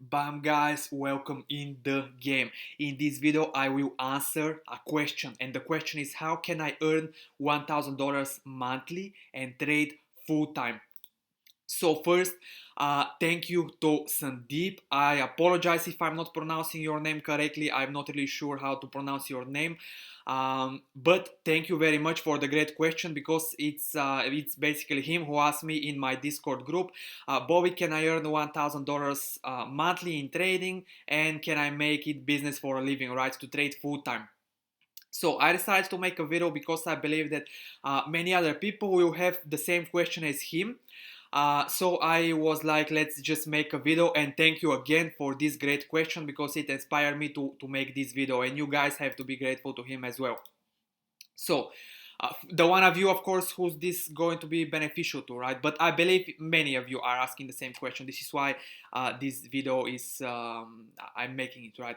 Bam guys, welcome in the game. In this video I will answer a question, and the question is how can I earn $1,000 monthly and trade full-time? So first, thank you to Sandeep. I apologize if I'm not pronouncing your name correctly. I'm not really sure how to pronounce your name. But thank you very much for the great question, because it's basically him who asked me in my Discord group, Bobby, can I earn $1,000 monthly in trading, and can I make it business for a living, right, to trade full time? So I decided to make a video because I believe that many other people will have the same question as him. So I was like, let's just make a video, and thank you again for this great question, because it inspired me to make this video, and you guys have to be grateful to him as well. So the one of you, of course, who's this going to be beneficial to, right? But I believe many of you are asking the same question. This is why this video is, I'm making it, right?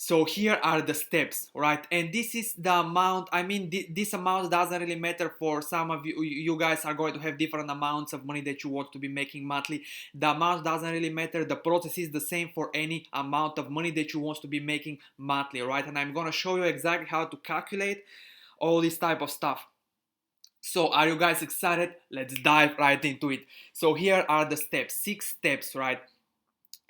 So here are the steps, right? And this is the amount. I mean, this amount doesn't really matter for some of you. You guys are going to have different amounts of money that you want to be making monthly. The amount doesn't really matter. The process is the same for any amount of money that you want to be making monthly, right? And I'm gonna show you exactly how to calculate all this type of stuff. So are you guys excited? Let's dive right into it. So here are the steps, 6 steps, right?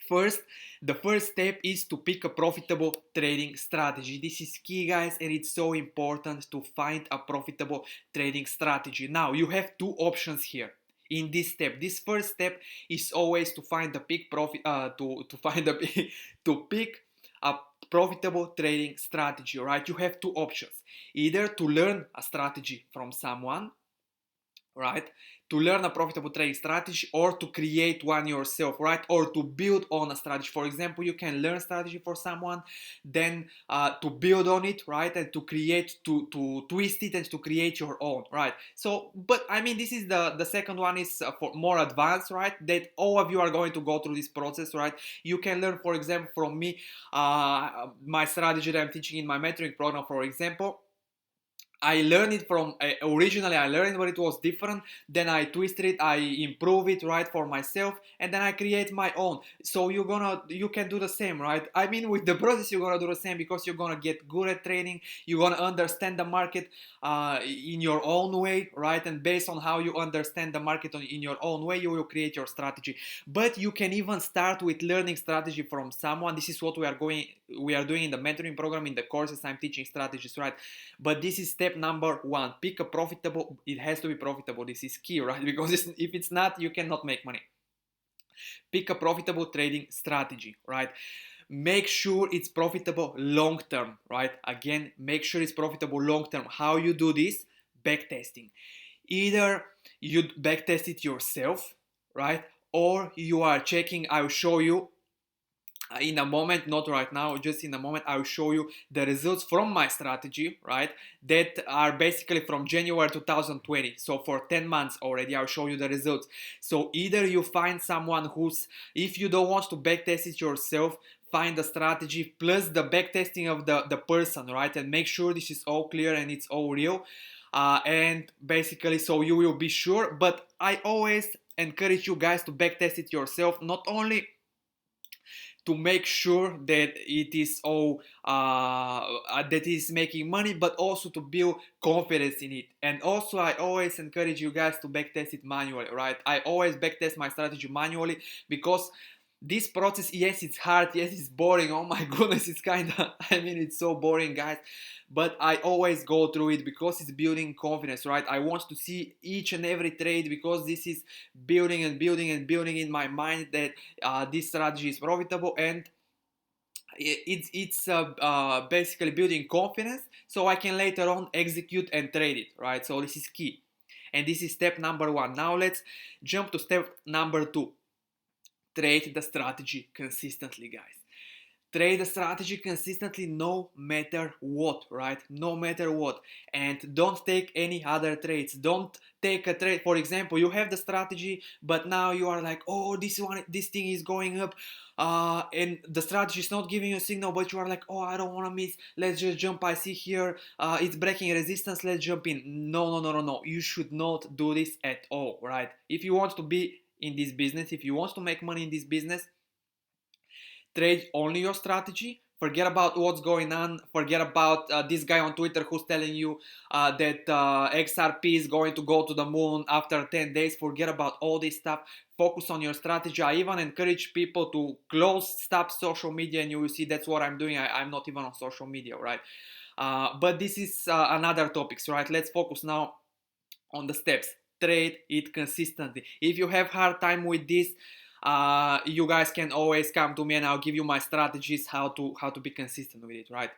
First, the first step is to pick a profitable trading strategy. This is key, guys, and it's so important to find a profitable trading strategy. Now, you have two options here in this step. This first step is always to find the peak profit, to find the to pick a profitable trading strategy. Right? You have two options: either to learn a strategy from someone, right, to learn a profitable trading strategy, or to create one yourself, right, or to build on a strategy. For example, you can learn strategy for someone, then to build on it, right, and to create, to twist it and to create your own, right? So, but I mean, this is the second one is for more advanced, right, that all of you are going to go through this process, right? You can learn, for example, from me, my strategy that I'm teaching in my mentoring program, for example. I learned it from, originally I learned, but it was different. Then I twisted it, I improve it, right, for myself, and then I create my own. So you can do the same, right? I mean, with the process you're gonna do the same, because you're gonna get good at trading. You're gonna understand the market in your own way, right? And based on how you understand the market in your own way, you will create your strategy. But you can even start with learning strategy from someone. This is what we are doing in the mentoring program, in the courses I'm teaching strategies, right? But this is step number one. Pick a profitable, it has to be profitable. This is key, right? Because if it's not, you cannot make money. Pick a profitable trading strategy, right? Make sure it's profitable long term, right? Again, make sure it's profitable long term. How you do this? Backtesting. Either you backtest it yourself, right? Or you are checking, I'll show you in a moment, not right now, just in a moment, I'll show you the results from my strategy, right, that are basically from January 2020. So for 10 months already, I'll show you the results. So either you find someone who's, if you don't want to backtest it yourself, find the strategy plus the backtesting of the person, right, and make sure this is all clear and it's all real. And basically, so you will be sure. But I always encourage you guys to backtest it yourself, not only to make sure that it is all that is making money, but also to build confidence in it. And also, I always encourage you guys to backtest it manually, right? I always backtest my strategy manually, because this process, yes, it's hard, yes, it's boring. Oh my goodness, it's kind of, I mean, it's so boring, guys. But I always go through it because it's building confidence, right? I want to see each and every trade, because this is building and building and building in my mind that this strategy is profitable, and it's basically building confidence, so I can later on execute and trade it, right? So this is key, and this is step number one. Now let's jump to step number two. Trade the strategy consistently, guys. Trade the strategy consistently, no matter what, right? No matter what. And don't take any other trades. Don't take a trade. For example, you have the strategy, but now you are like, oh, this thing is going up, and the strategy is not giving you a signal, but you are like, oh, I don't want to miss, let's just jump. I see here it's breaking resistance, let's jump in. No, no, no, no, no. You should not do this at all, right? If you want to be in this business, if you want to make money in this business, Trade only your strategy. Forget about what's going on. Forget about this guy on Twitter who's telling you that XRP is going to go to the moon after 10 days. Forget about all this stuff. Focus on your strategy. I even encourage people to stop social media, and you will see that's what I'm doing. I'm not even on social media, right? But this is another topics, right? Let's focus now on the steps. Trade it consistently. If you have hard time with this, you guys can always come to me and I'll give you my strategies how to be consistent with it, right?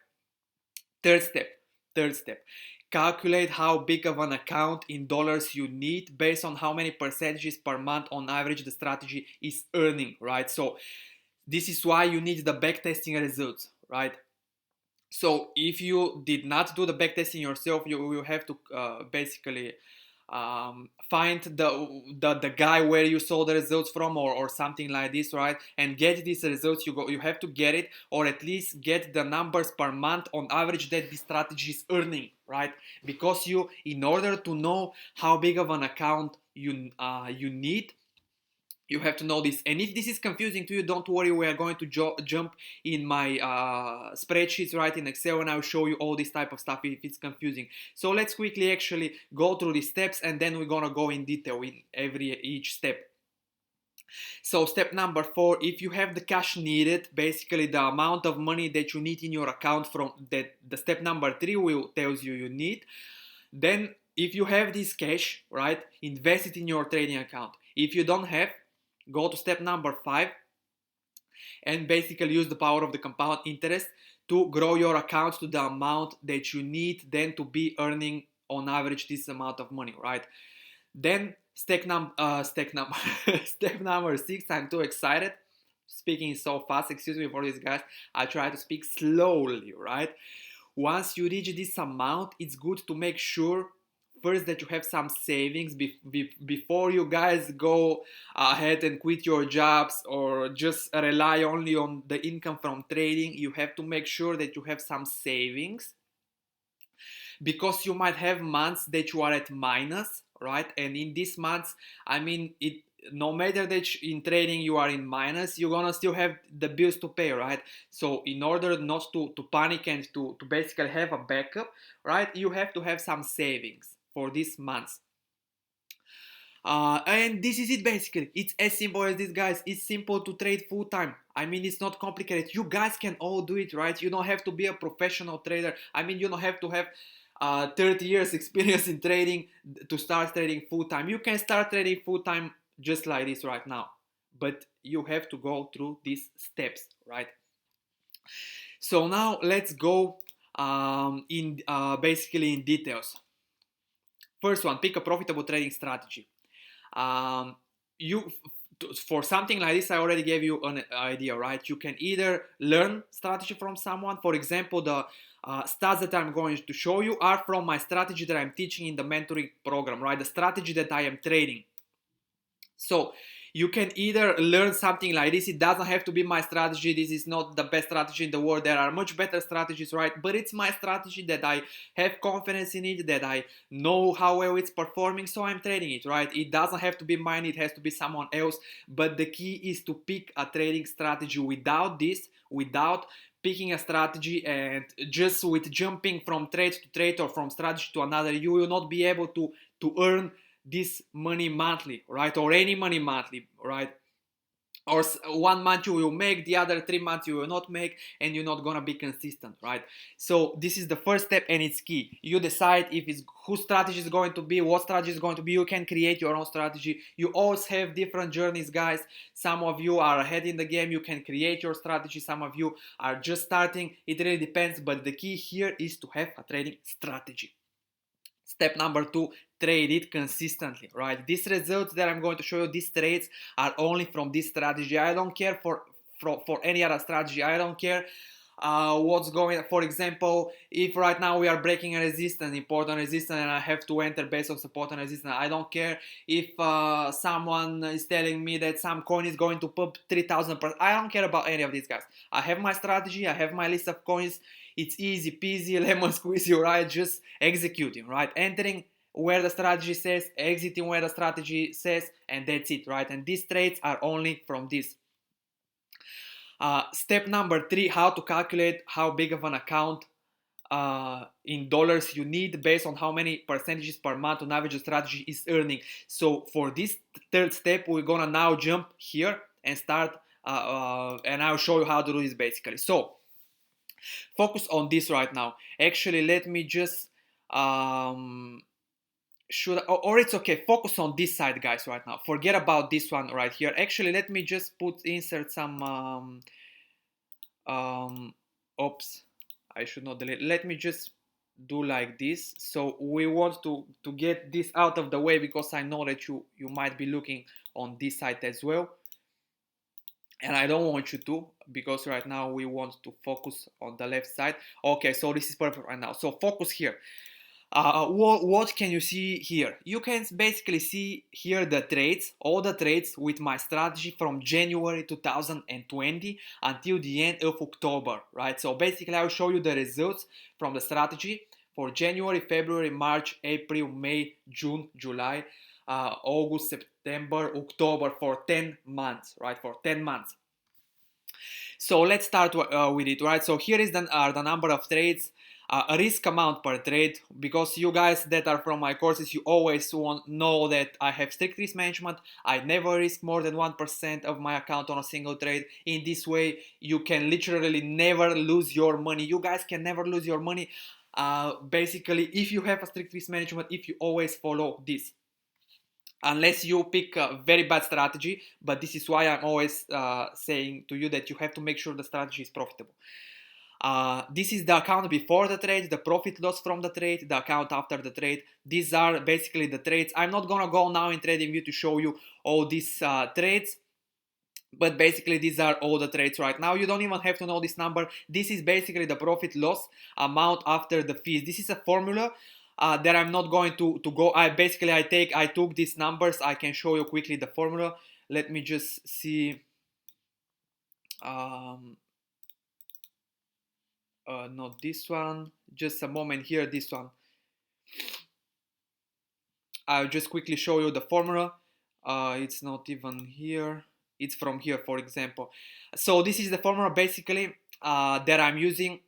Third step, calculate how big of an account in dollars you need based on how many percentages per month on average the strategy is earning, right? So this is why you need the backtesting results, right? So if you did not do the backtesting yourself, you will have to basically find the guy where you saw the results from, or something like this, right? And get these results. You have to get it, or at least get the numbers per month on average that this strategy is earning, right? Because in order to know how big of an account you need, you have to know this. And if this is confusing to you, don't worry, we are going to jump in my spreadsheets, right, in Excel, and I'll show you all this type of stuff if it's confusing. So let's quickly actually go through these steps, and then we're gonna go in detail in each step. So step number 4, if you have the cash needed, basically the amount of money that you need in your account from that, the step number 3 will tells you need. Then if you have this cash, right, invest it in your trading account. If you don't have, go to step number 5 and basically use the power of the compound interest to grow your account to the amount that you need then to be earning on average this amount of money, right? Then step number step number 6, I'm too excited speaking so fast, excuse me for this, guys. I try to speak slowly, right? Once you reach this amount, it's good to make sure first that you have some savings before you guys go ahead and quit your jobs or just rely only on the income from trading. You have to make sure that you have some savings, because you might have months that you are at minus, right? And in these months, I mean, no matter that in trading you are in minus, you're gonna still have the bills to pay, right? So in order not to panic and to basically have a backup, right, you have to have some savings for these months. And this is it basically. It's as simple as this, guys. It's simple to trade full time. I mean, it's not complicated. You guys can all do it, right? You don't have to be a professional trader. I mean, you don't have to have 30 years experience in trading to start trading full time. You can start trading full time just like this right now, but you have to go through these steps, right? So now let's go basically in details. First one, pick a profitable trading strategy. For something like this, I already gave you an idea, right? You can either learn strategy from someone. For example, the stats that I'm going to show you are from my strategy that I'm teaching in the mentoring program, right? The strategy that I am trading. So you can either learn something like this. It doesn't have to be my strategy. This is not the best strategy in the world. There are much better strategies, right? But it's my strategy that I have confidence in it, that I know how well it's performing, so I'm trading it, right? It doesn't have to be mine. It has to be someone else. But the key is to pick a trading strategy. Without picking a strategy and just with jumping from trade to trade or from strategy to another, you will not be able to earn this money monthly, right? Or any money monthly, right? Or 1 month you will make, the other 3 months you will not make, and you're not gonna be consistent, right? So this is the first step, and it's key. You decide if it's whose strategy is going to be, what strategy is going to be. You can create your own strategy. You always have different journeys, guys. Some of you are ahead in the game. You can create your strategy. Some of you are just starting. It really depends, but the key here is to have a trading strategy. Step number 2, trade it consistently, right? These results that I'm going to show you, these trades are only from this strategy. I don't care for any other strategy. I don't care what's going. For example, if right now we are breaking a resistance, important resistance, and I have to enter based on support and resistance, I don't care if someone is telling me that some coin is going to pump 3,000%. I don't care about any of these, guys. I have my strategy. I have my list of coins. It's easy peasy, lemon squeezy, right? Just executing, right? Entering where the strategy says, exiting where the strategy says, and that's it, right? And these trades are only from this. Step number 3, how to calculate how big of an account in dollars you need based on how many percentages per month on average the strategy is earning. So for this third step, we're gonna now jump here and start, and I'll show you how to do this basically. So focus on this right now. Actually, let me just or it's okay, focus on this side, guys, right now. Forget about this one right here. Actually, let me just insert some oops, I should not delete. Let me just do like this. So we want to get this out of the way, because I know that you might be looking on this side as well, and I don't want you to, because right now we want to focus on the left side. Okay, so this is perfect right now. So focus here. What can you see here? You can basically see here the trades, all the trades with my strategy from January 2020 until the end of October, right? So basically I'll show you the results from the strategy for January, February, March, April, May, June, July, August, September, October, for 10 months, right? For 10 months. So let's start with it, right? So here is the number of trades, a risk amount per trade, because you guys that are from my courses, you always know that I have strict risk management. I never risk more than 1% of my account on a single trade. In this way, you can literally never lose your money. You guys can never lose your money, basically, if you have a strict risk management, if you always follow this. Unless you pick a very bad strategy, but this is why I'm always saying to you that you have to make sure the strategy is profitable. This is the account before the trade, the profit loss from the trade, the account after the trade. These are basically the trades. I'm not gonna go now in TradingView to show you all these trades, but basically these are all the trades right now. You don't even have to know this number. This is basically the profit loss amount after the fees. This is a formula that I'm not going to go. I took these numbers. I can show you quickly the formula. Let me just see. Not this one, just a moment here, this one. I'll just quickly show you the formula. It's not even here, it's from here, for example. So this is the formula basically that I'm using.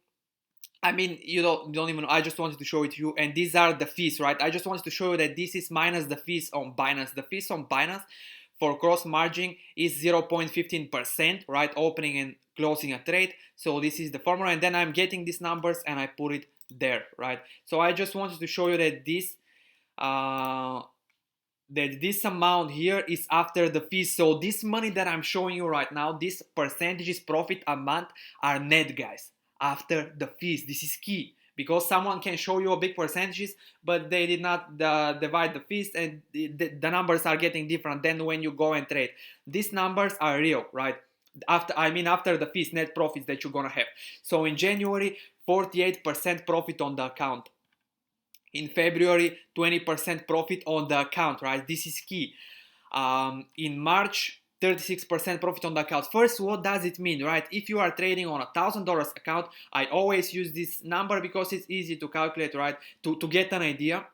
I mean, you don't even know, I just wanted to show it to you, and these are the fees, right? I just wanted to show you that this is minus the fees on Binance. The fees on Binance for cross margin is 0.15%, right? Opening and closing a trade. So this is the formula, and then I'm getting these numbers and I put it there, right? So I just wanted to show you that this amount here is after the fees. So this money that I'm showing you right now, these percentages profit a month, are net, guys, after the fees. This is key, because someone can show you a big percentages, but they did not divide the fees, and the numbers are getting different than when you go and trade. These numbers are real, right? After the fees, net profits that you're gonna have. So in January, 48% profit on the account. In February, 20% profit on the account, right? This is key. In March, 36% profit on the account. First, what does it mean, right? If you are trading on $1,000 account, I always use this number because it's easy to calculate, right? To get an idea.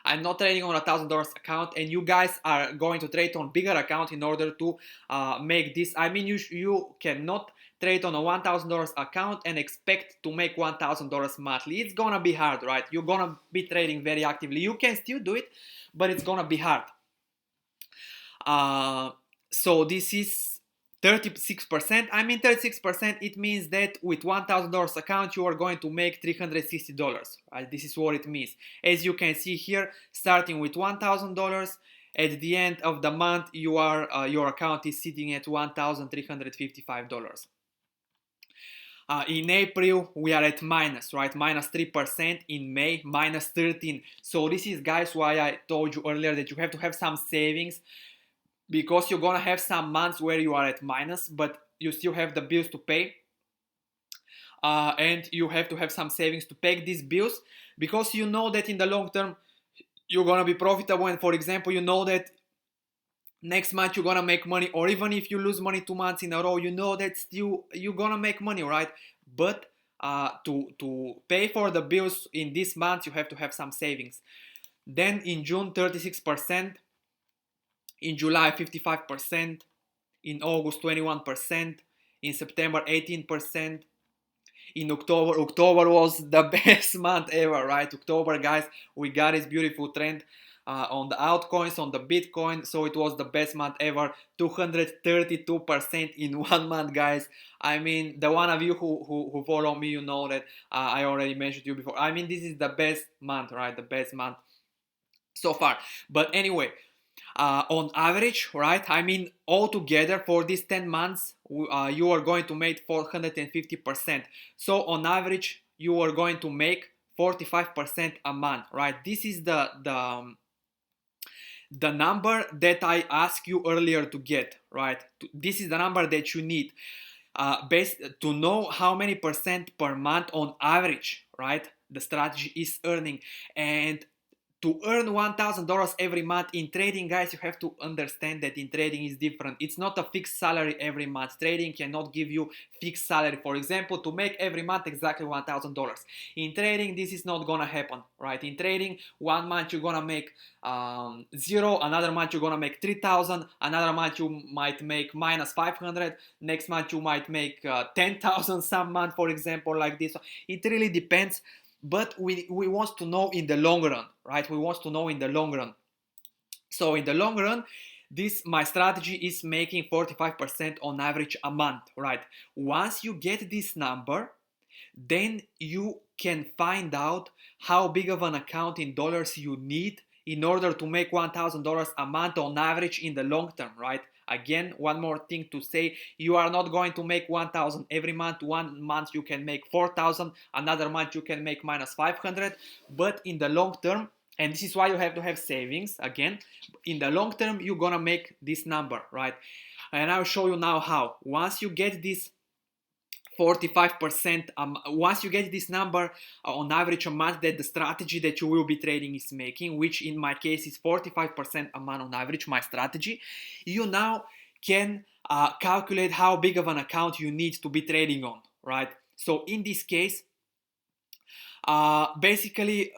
I'm not trading on $1,000 account, and you guys are going to trade on bigger account in order to make this. I mean, you cannot trade on a $1,000 account and expect to make $1,000 monthly. It's gonna be hard, right? You're gonna be trading very actively. You can still do it, but it's gonna be hard. So this is 36%. I mean 36%, it means that with $1,000 account you are going to make $360, right? This is what it means. As you can see here, starting with $1,000, at the end of the month your account is sitting at $1,355. In April we are at minus, right? Minus 3%. In May, minus 13. So this is, guys, why I told you earlier that you have to have some savings, because you're gonna have some months where you are at minus, but you still have the bills to pay, and you have to have some savings to pay these bills, because you know that in the long term you're gonna be profitable, and for example, you know that next month you're gonna make money, or even if you lose money 2 months in a row, you know that still you're gonna make money, right? But to pay for the bills in this month, you have to have some savings. Then in June, 36%. In July, 55%. In August, 21%. In September, 18%. In October was the best month ever, right? October, guys, we got this beautiful trend on the altcoins, on the Bitcoin, so it was the best month ever. 232% in 1 month, guys. I mean, the one of you who follow me, you know that I already mentioned you before. I mean, this is the best month, right? The best month so far. But anyway, on average, right? I mean, altogether for these 10 months, you are going to make 450%. So on average, you are going to make 45% a month, right? This is the number that I asked you earlier to get, right? This is the number that you need based to know how many percent per month on average, right? The strategy is earning. And to earn $1,000 every month in trading, guys, you have to understand that in trading is different. It's not a fixed salary every month. Trading cannot give you fixed salary. For example, to make every month exactly $1,000. In trading, this is not gonna happen, right? In trading, 1 month you're gonna make zero, another month you're gonna make 3,000, another month you might make minus 500, next month you might make 10,000 some month, for example, like this. It really depends. But we want to know in the long run, right? We want to know in the long run. So in the long run, my strategy is making 45% on average a month, right? Once you get this number, then you can find out how big of an account in dollars you need in order to make $1,000 a month on average in the long term, right? Again, one more thing to say, you are not going to make 1,000 every month. 1 month you can make 4,000, another month you can make minus 500, but in the long term, and this is why you have to have savings, again, in the long term you're gonna make this number, right? And I'll show you now how. Once you get this 45%, once you get this number on average a month that the strategy that you will be trading is making, which in my case is 45% a month on average, my strategy, you now can calculate how big of an account you need to be trading on, right? So in this case, basically,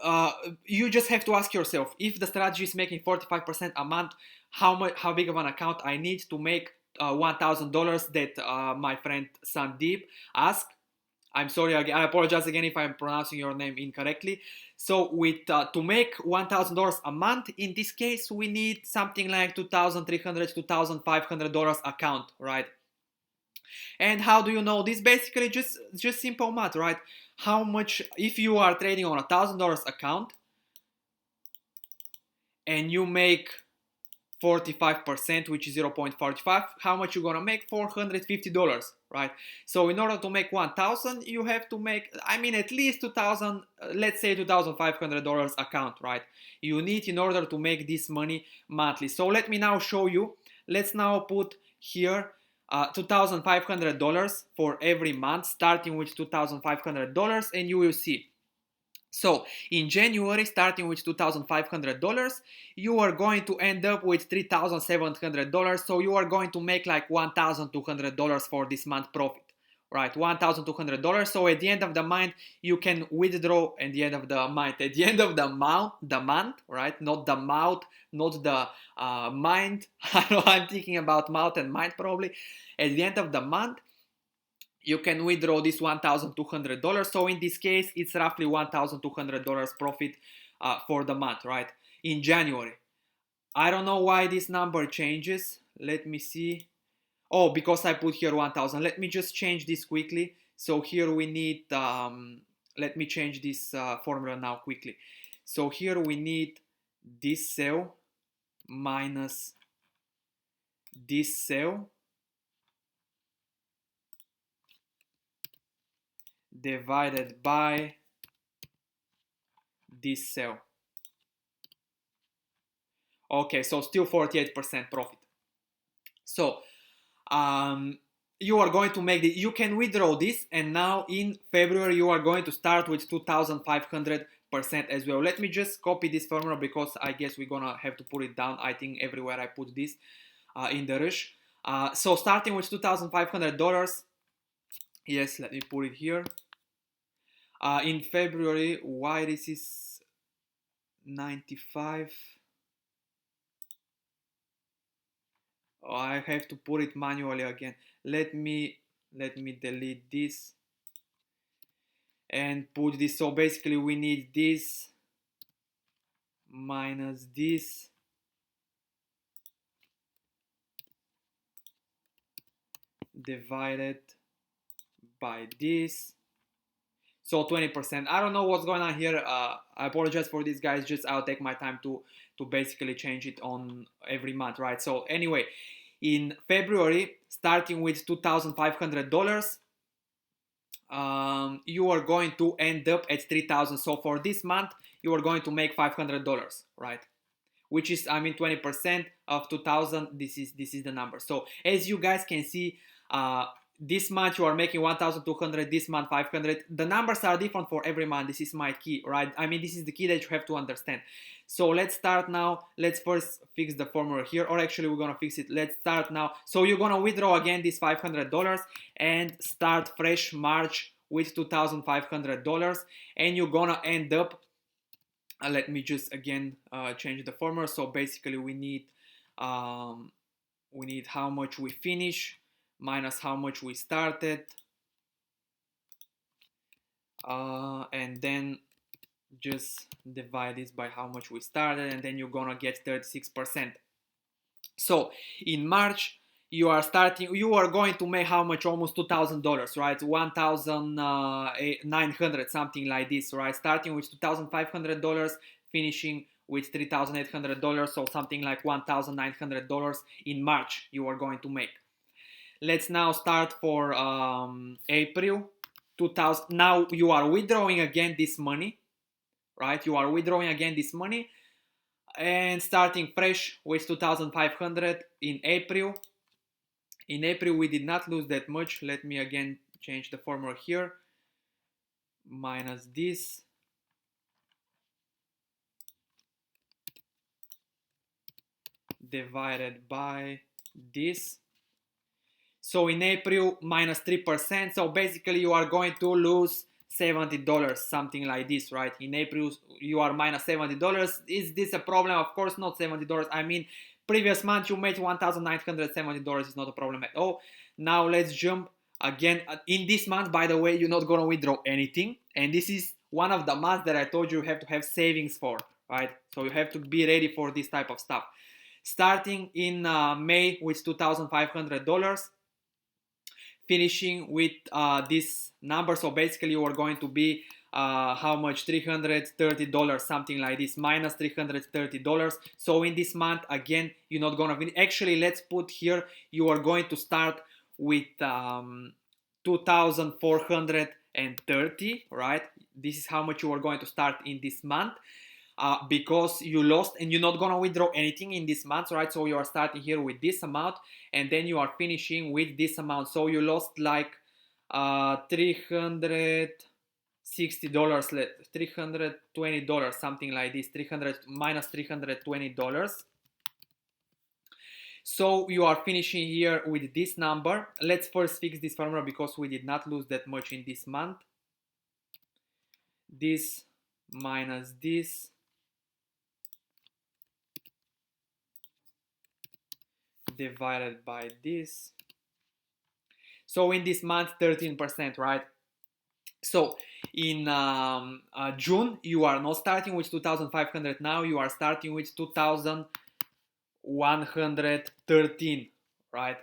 you just have to ask yourself, if the strategy is making 45% a month, how big of an account I need to make $1,000 that my friend Sandeep asked. I'm sorry, I apologize again if I'm pronouncing your name incorrectly. So with to make $1,000 a month, in this case, we need something like $2,300, $2,500 account, right? And how do you know this? Basically, just simple math, right? How much, if you are trading on $1,000 account and you make 45%, which is 0.45, how much you're gonna make? $450, right? So in order to make 1,000, you have to make, I mean, at least 2,000, let's say $2,500 account, right? You need in order to make this money monthly. So let me now show you. Let's now put here $2,500 for every month, starting with $2,500, and you will see. So in January, starting with $2,500, you are going to end up with $3,700. So you are going to make like $1,200 for this month profit, right? $1,200. So at the end of the month, you can withdraw. At the end of the month, at the end of the month, right? Not the mouth, not the mind. I know I'm thinking about mouth and mind probably. At the end of the month, you can withdraw this $1,200. So in this case, it's roughly $1,200 profit for the month, right? In January. I don't know why this number changes. Let me see. Oh, because I put here 1,000. Let me just change this quickly. So here we need, let me change this formula now quickly. So here we need this cell minus this cell divided by this cell. Okay, so still 48% profit. So you are going to make you can withdraw this, and now in February you are going to start with 2,500% as well. Let me just copy this formula because I guess we're gonna have to put it down. I think everywhere I put this in the rush. So starting with $2,500. Yes, let me put it here. In February, why this is 95? Oh, I have to put it manually again. Let me let me delete this and put this. So basically we need this minus this divided by this. So 20%. I don't know what's going on here. I apologize for this, guys. Just I'll take my time to basically change it on every month, right? So anyway, in February, starting with $2,500, you are going to end up at 3,000. So for this month, you are going to make $500, right? Which is, I mean, 20% of 2,000. This is the number. So as you guys can see, this month you are making 1,200, this month 500. The numbers are different for every month. This is my key, right? I mean, this is the key that you have to understand. So let's start now. Let's first fix the formula here, or actually we're gonna fix it. Let's start now. So you're gonna withdraw again this $500 and start fresh March with $2,500, and you're gonna end up, let me just again change the formula. So basically we need how much we finish minus how much we started, and then just divide this by how much we started, and then you're gonna get 36%. So in March you are going to make how much? Almost $2,000, right? 1,900, something like this, right? Starting with $2,500, finishing with $3,800, so something like $1,900 in March you are going to make. Let's now start for April 2000. Now you are withdrawing again this money, right? You are withdrawing again this money and starting fresh with 2,500 in April. In April we did not lose that much. Let me again change the formula here. Minus this divided by this. So in April, minus 3%. So basically you are going to lose $70, something like this, right? In April, you are minus $70. Is this a problem? Of course not $70. I mean, previous month you made $1,970. It's not a problem at all. Now let's jump again. In this month, by the way, you're not going to withdraw anything. And this is one of the months that I told you have to have savings for, right? So you have to be ready for this type of stuff. Starting in May with $2,500. Finishing with this number. So basically you are going to be how much? $330, something like this, minus $330. So in this month again you're not gonna win. Actually, let's put here you are going to start with 2,430, right? This is how much you are going to start in this month. Because you lost and you're not gonna withdraw anything in this month, right? So you are starting here with this amount and then you are finishing with this amount. So you lost like $360, $320, something like this, 300 minus $320. So you are finishing here with this number. Let's first fix this formula because we did not lose that much in this month. This minus this divided by this. So in this month 13%, right? So in June you are not starting with 2,500. Now you are starting with 2,113, right?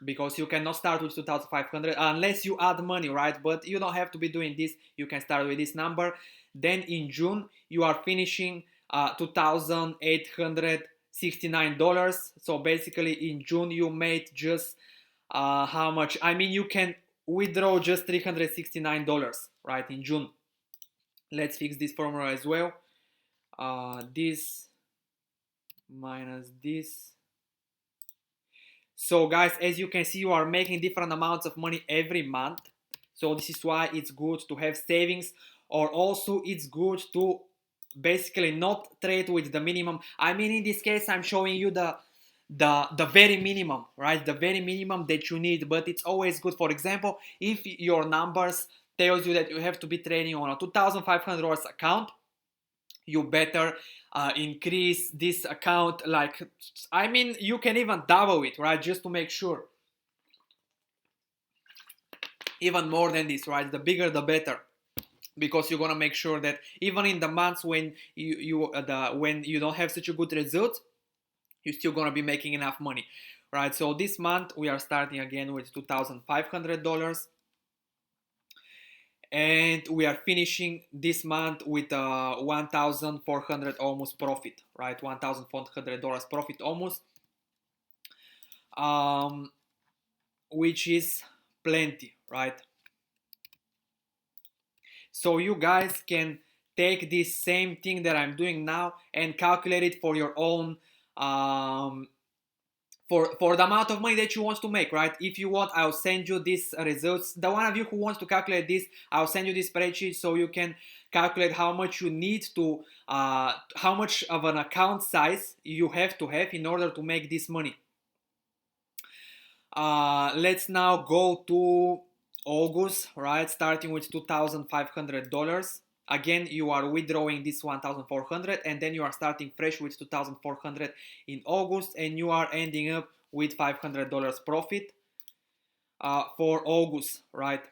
Because you cannot start with 2,500 unless you add money, right? But you don't have to be doing this. You can start with this number. Then in June you are finishing $2,869. So basically in June you made just how much? I mean, you can withdraw just $369, right, in June. Let's fix this formula as well. This minus this. So guys, as you can see, you are making different amounts of money every month. So this is why it's good to have savings, or also it's good to basically not trade with the minimum. I mean, in this case, I'm showing you the very minimum, right? The very minimum that you need, but it's always good. For example, if your numbers tells you that you have to be trading on a $2,500 account, you better increase this account. Like, I mean, you can even double it, right? Just to make sure. even more than this, right? The bigger the better, because you're gonna make sure that even in the months when when you don't have such a good result, you're still gonna be making enough money, right? So this month we are starting again with $2,500, and we are finishing this month with 1,400 almost profit, right? $1,400 profit almost, um, which is plenty, right? So you guys can take this same thing that I'm doing now and calculate it for your own, for the amount of money that you want to make, right? If you want, I'll send you these results. The one of you who wants to calculate this, I'll send you this spreadsheet so you can calculate how much you need to, how much of an account size you have to have in order to make this money. Let's now go to August, right? Starting with $2,500. Again, you are withdrawing this 1,400 and then you are starting fresh with 2,400 in August, and you are ending up with $500 profit for August, right?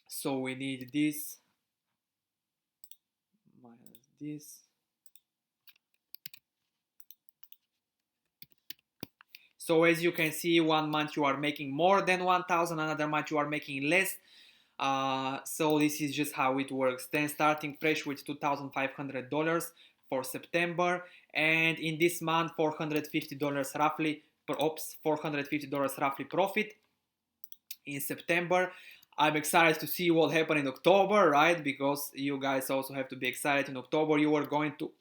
So we need this minus this. So as you can see, one month you are making more than 1,000, another month you are making less. So this is just how it works. Then starting fresh with $2,500 for September, and in this month $450 roughly, $450 roughly profit in September. I'm excited to see what happened in October, right? Because you guys also have to be excited. In October you are going to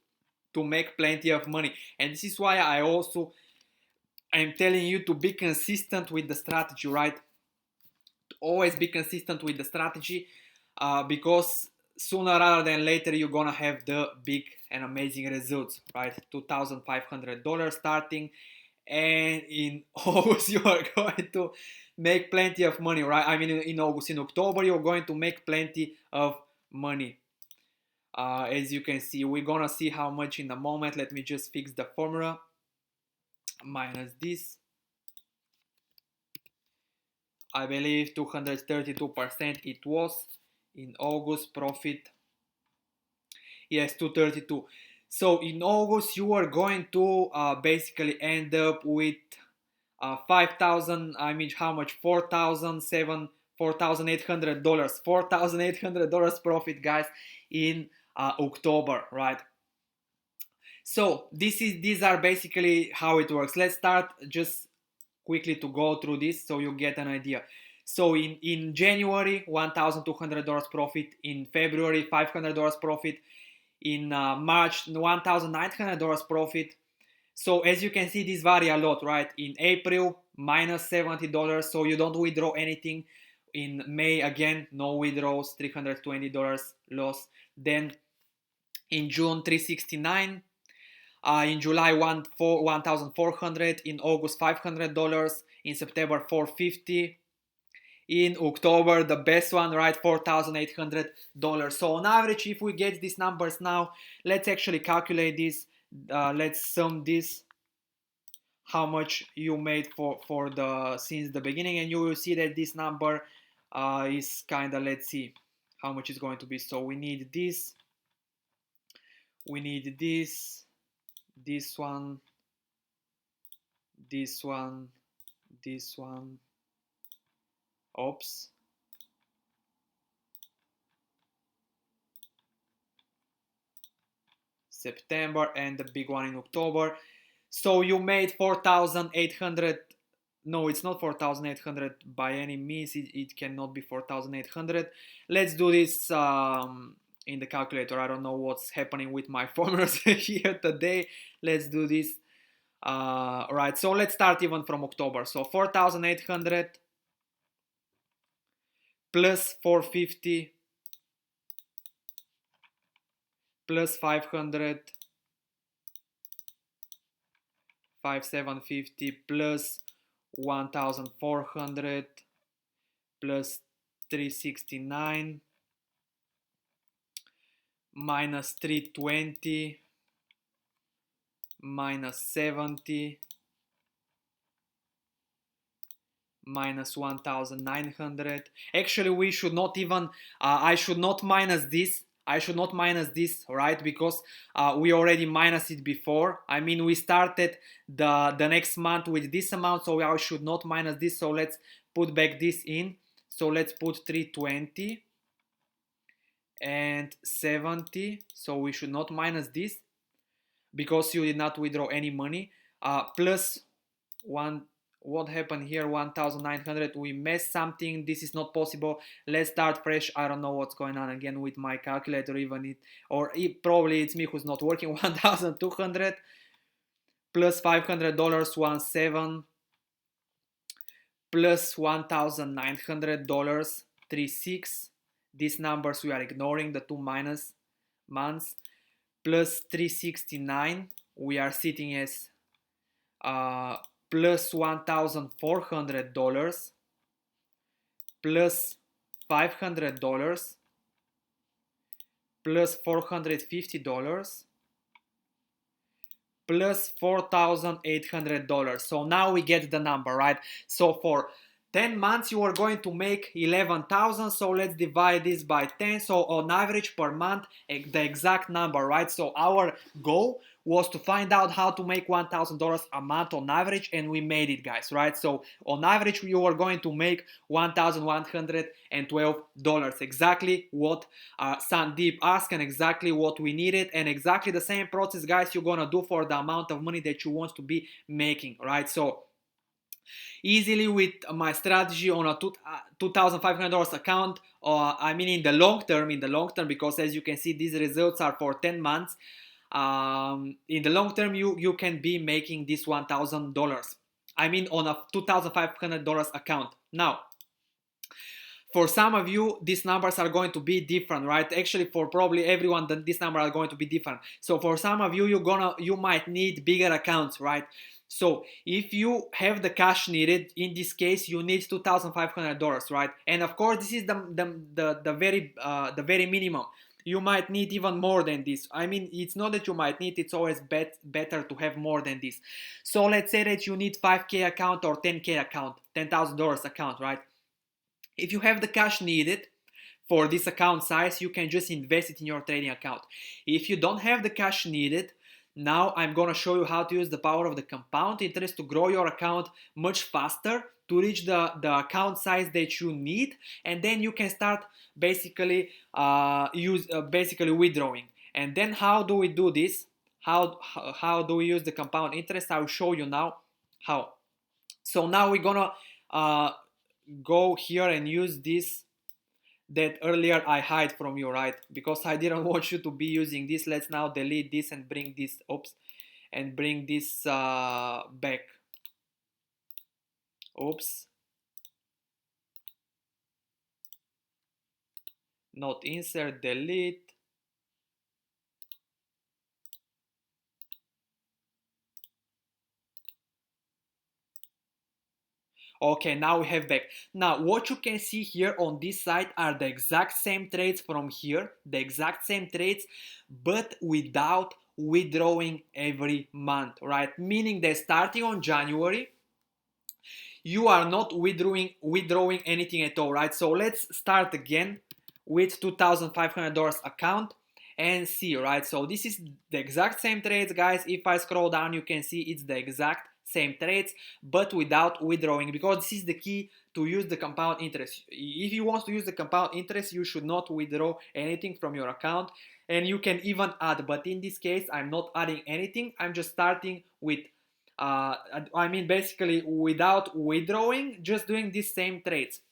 make plenty of money, and this is why I'm telling you to be consistent with the strategy, right? Always be consistent with the strategy, because sooner rather than later you're gonna have the big and amazing results, right? $2,500 starting, and in August you are going to make plenty of money, right? I mean, in August, in October you're going to make plenty of money. As you can see, we're gonna see how much in a moment. Let me just fix the formula. Minus this, I believe 232% it was in August profit. Yes, 232. So in August you are going to basically end up with 5,000. I mean, how much? $4,800. $4,800 profit, guys, in October, right? So these are basically how it works. Let's start just quickly to go through this so you get an idea. So in January, $1,200 profit. In February, $500 profit. In March, $1,900 profit. So as you can see, these vary a lot, right? In April, minus $70, so you don't withdraw anything. In May, again, no withdrawals, $320 loss. Then in June, $369. In July, 1,400. In August, $500. In September, $450. In October, the best one, right? $4,800. So on average, if we get these numbers now, let's actually calculate this. Let's sum this, how much you made for the since the beginning, and you will see that this number is kind of, let's see how much it's going to be. So we need this, this one, this one, this one. Oops. September, and the big one in October. So you made 4,800. No, it's not 4,800 by any means. It cannot be 4,800. Let's do this in the calculator. I don't know what's happening with my formulas here today. Let's do this. Right, so let's start even from October. So 4,800 plus 450 plus 500, 5,750 plus 1,400 plus 369 minus 320 minus 70 minus 1900. Actually, we should not even I should not minus this. I should not minus this, right? Because we already minus it before. I mean, we started the next month with this amount, so I should not minus this. So let's put back this in. So let's put 320 and 70. So we should not minus this because you did not withdraw any money. Plus one. What happened here? 1900. We messed something. This is not possible. Let's start fresh. I don't know what's going on again with my calculator, even it, or it, probably it's me who's not working. 1200 plus $500 17 plus $1900 36. These numbers we are ignoring, the two minus months, plus 369. We are sitting as plus $1,400 plus $500 plus $450 plus $4,800. So now we get the number, right? So for 10 months you are going to make 11,000. So let's divide this by 10. So on average per month, the exact number, right? So our goal was to find out how to make $1,000 a month on average, and we made it, guys, right? So on average you are going to make $1,112, exactly what Sandeep asked and exactly what we needed, and exactly the same process, guys, you're gonna do for the amount of money that you want to be making, right? So easily with my strategy on a $2,500 account, I mean in the long term, because as you can see these results are for 10 months. In the long term you can be making this $1,000, I mean on a $2,500 account. Now for some of you these numbers are going to be different, right? Actually for probably everyone these numbers are going to be different. So for some of you you might need bigger accounts, right? So if you have the cash needed, in this case you need $2,500, right? And of course this is the very minimum. You might need even more than this. I mean, it's not that you might need, it's always better to have more than this. So let's say that you need 5K account or 10K account, $10,000 account, right? If you have the cash needed for this account size, you can just invest it in your trading account. If you don't have the cash needed, now I'm gonna show you how to use the power of the compound interest to grow your account much faster, to reach the account size that you need, and then you can start basically basically withdrawing. And then how do we do this? How do we use the compound interest? I'll show you now how. So now we're gonna go here and use this that earlier I hide from you, right? Because I didn't want you to be using this. Let's now delete this and bring this, oops, and bring this back. Oops. Not insert, delete. Okay, now we have back. Now what you can see here on this side are the exact same trades from here, the exact same trades, but without withdrawing every month, right? Meaning that starting on January, you are not withdrawing anything at all, right? So let's start again with $2,500 account and see, right? So this is the exact same trades, guys. If I scroll down, you can see it's the exact same trades, but without withdrawing, because this is the key to use the compound interest. If you want to use the compound interest, you should not withdraw anything from your account, and you can even add, but in this case I'm not adding anything. I'm just starting with I mean basically without withdrawing, just doing these same trades.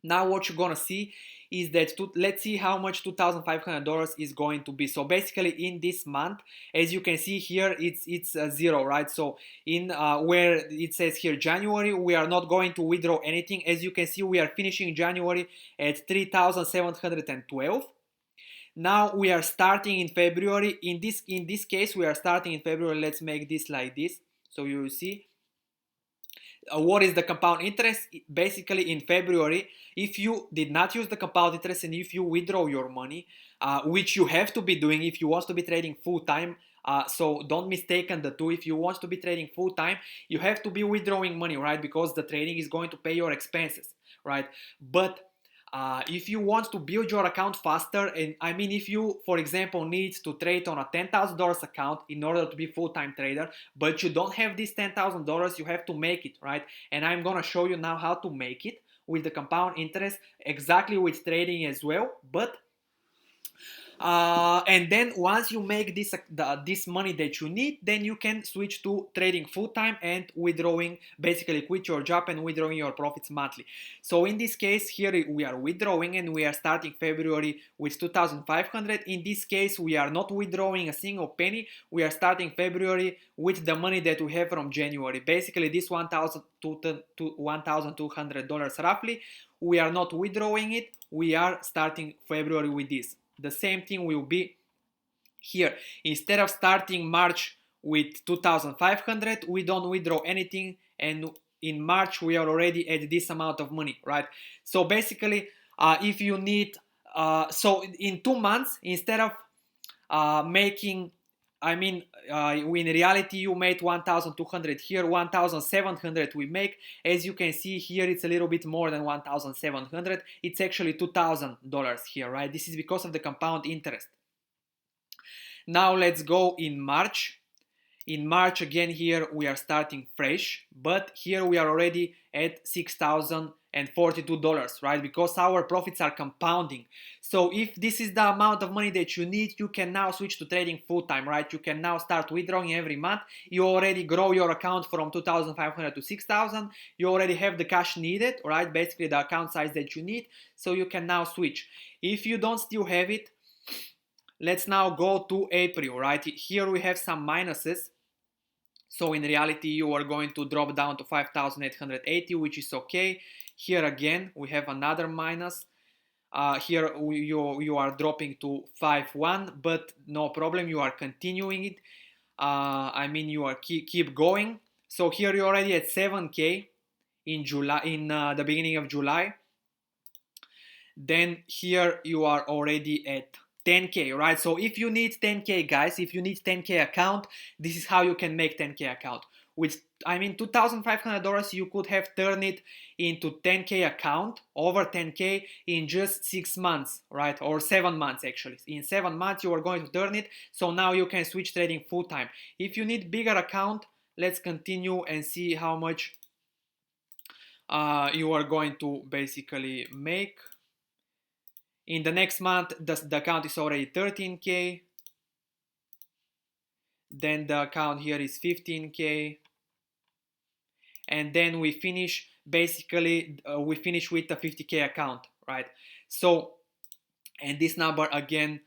Now what you're gonna see is that let's see how much $2,500 is going to be. So basically in this month, as you can see here, it's zero, right? So in where it says here January, we are not going to withdraw anything. As you can see, we are finishing January at 3,712. Now we are starting in February. In this case, we are starting in February. Let's make this like this, so you will see what is the compound interest. Basically in February, if you did not use the compound interest and if you withdraw your money, which you have to be doing if you want to be trading full time, So don't mistaken the two. If you want to be trading full time, you have to be withdrawing money, right? Because the trading is going to pay your expenses, right? But if you want to build your account faster, and I mean, if you, for example, need to trade on a $10,000 account in order to be full-time trader, but you don't have this $10,000, you have to make it, right? And I'm gonna show you now how to make it with the compound interest, exactly with trading as well, but and then once you make this money that you need, then you can switch to trading full-time and withdrawing, basically quit your job and withdrawing your profits monthly. So in this case here we are withdrawing and we are starting February with 2,500. In this case we are not withdrawing a single penny. We are starting February with the money that we have from January. Basically this $1,200 roughly, we are not withdrawing it. We are starting February with this. The same thing will be here. Instead of starting March with 2,500, we don't withdraw anything, and in March we are already at this amount of money, right? So basically, if you need, so in 2 months, instead of making, I mean, in reality you made 1,200 here, 1,700 we make. As you can see here, it's a little bit more than 1,700. It's actually $2,000 here, right? This is because of the compound interest. Now let's go in March. In March again here we are starting fresh, but here we are already at $6,042, right? Because our profits are compounding. So if this is the amount of money that you need, you can now switch to trading full time, right? You can now start withdrawing every month. You already grow your account from 2,500 to 6,000. You already have the cash needed, right? Basically the account size that you need. So you can now switch. If you don't still have it, let's now go to April, right? Here we have some minuses. So in reality, you are going to drop down to 5,880, which is okay. Here again, we have another minus. Here you are dropping to 5,1, but no problem, you are continuing it. I mean, you are keep going. So here you're already at 7K in July, in the beginning of July. Then here you are already at 10K, right? So if you need 10K, guys, if you need 10K account, this is how you can make 10K account. With, I mean, $2,500, you could have turned it into 10K account, over 10K in just 6 months, right? Or 7 months actually. In 7 months you are going to turn it. So now you can switch trading full time. If you need bigger account, let's continue and see how much you are going to basically make. In the next month, the account is already 13K. Then the account here is 15K. And then we finish, basically, we finish with the 50K account, right? So, and this number again,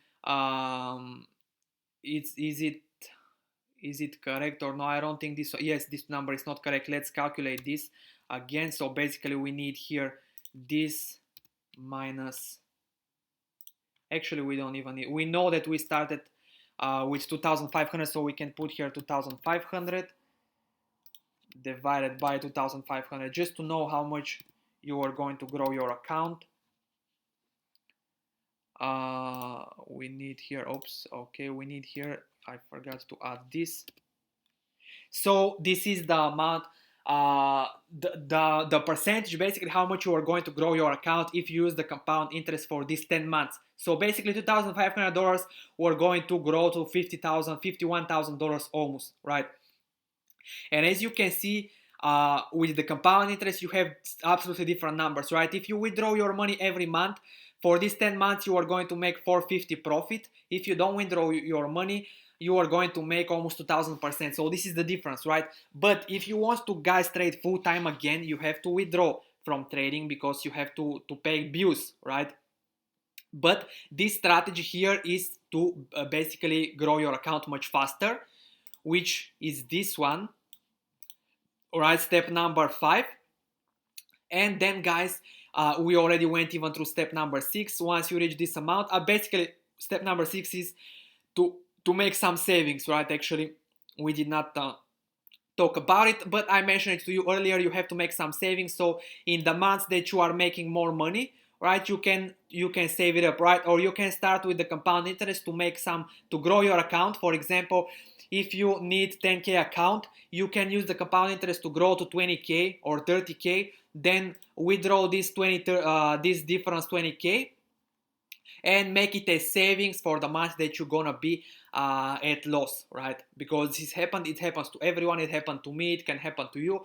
is it correct or no? I don't think this, yes, this number is not correct. Let's calculate this again. So basically we need here this minus, actually we don't even need, we know that we started with 2,500, so we can put here 2,500 divided by 2,500 just to know how much you are going to grow your account. We need here, oops, okay, we need here, I forgot to add this. So this is the amount, the percentage, basically how much you are going to grow your account if you use the compound interest for these 10 months. So basically $2,500 we're going to grow to $50,000, $51,000 almost, right? And as you can see, with the compound interest, you have absolutely different numbers, right? If you withdraw your money every month, for these 10 months, you are going to make 450 profit. If you don't withdraw your money, you are going to make almost 2,000%. So this is the difference, right? But if you want to, guys, trade full time again, you have to withdraw from trading because you have to pay bills, right? But this strategy here is to basically grow your account much faster, which is this one. All right, step number 5. And then, guys, we already went even through step number 6. Once you reach this amount, basically step number 6 is to make some savings, right? Actually, we did not talk about it, but I mentioned it to you earlier. You have to make some savings. So in the months that you are making more money, right, you can save it up, right? Or you can start with the compound interest to grow your account. For example, if you need 10K account, you can use the compound interest to grow to 20K or 30K, then withdraw this this difference 20K and make it a savings for the month that you're gonna be at loss, right? Because it happens to everyone. It happened to me, it can happen to you.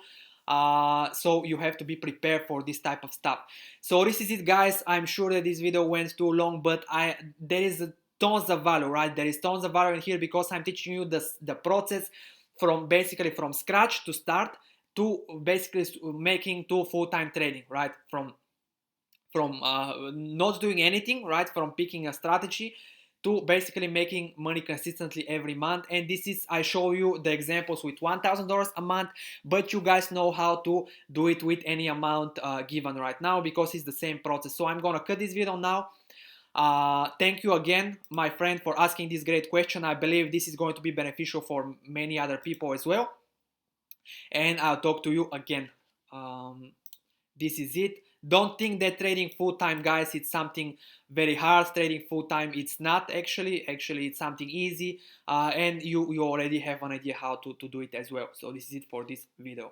So you have to be prepared for this type of stuff. So this is it, guys. I'm sure that this video went too long, but there is tons of value, right? There is tons of value in here because I'm teaching you the process basically from scratch to start to basically making to full-time trading, right? From not doing anything, right, from picking a strategy to basically making money consistently every month. And this is, I show you the examples with $1,000 a month, but you guys know how to do it with any amount given right now, because it's the same process. So I'm gonna cut this video now. Thank you again, my friend, for asking this great question. I believe this is going to be beneficial for many other people as well, and I'll talk to you again. This is it. Don't think that trading full-time, guys, it's something very hard. Trading full-time, it's not actually it's something easy, and you already have an idea how to do it as well. So this is it for this video.